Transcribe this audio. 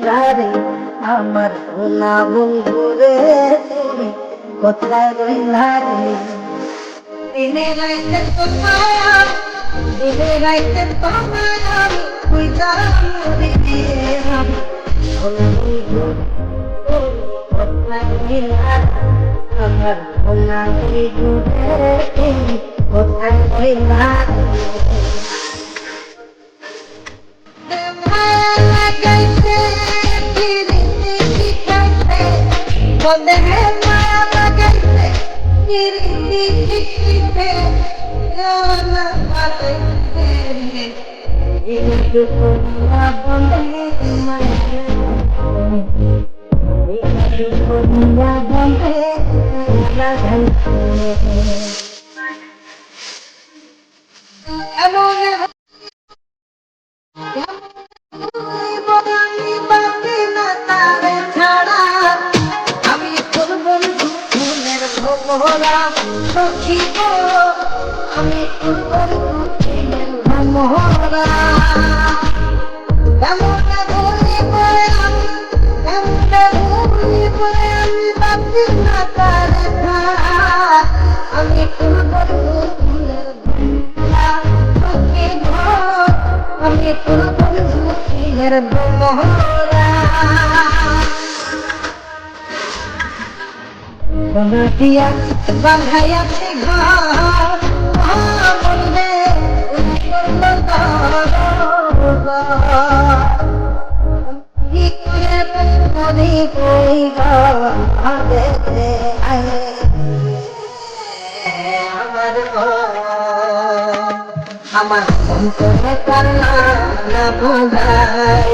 রে আমার সোনা বন্ধু রে তুমি কোথায় রইলা রে দিনে রাইতে তোমায় দিনে রাইতে তোমায় আমি খুঁজা মরি আমি বন্ধু কোথায় রইলা আমার সোনা বন্ধু রে তুমি কোথায় রইলা আমি মোহরা কেমন ঘুরি পরে আমি বাপি না তারে আমি আমি ফুলের মোহরা দিয়া বাঁধাইয়াছে ঘর বলবে কি করে মনে কই আমার অন্তরে কান্না না বোঝাই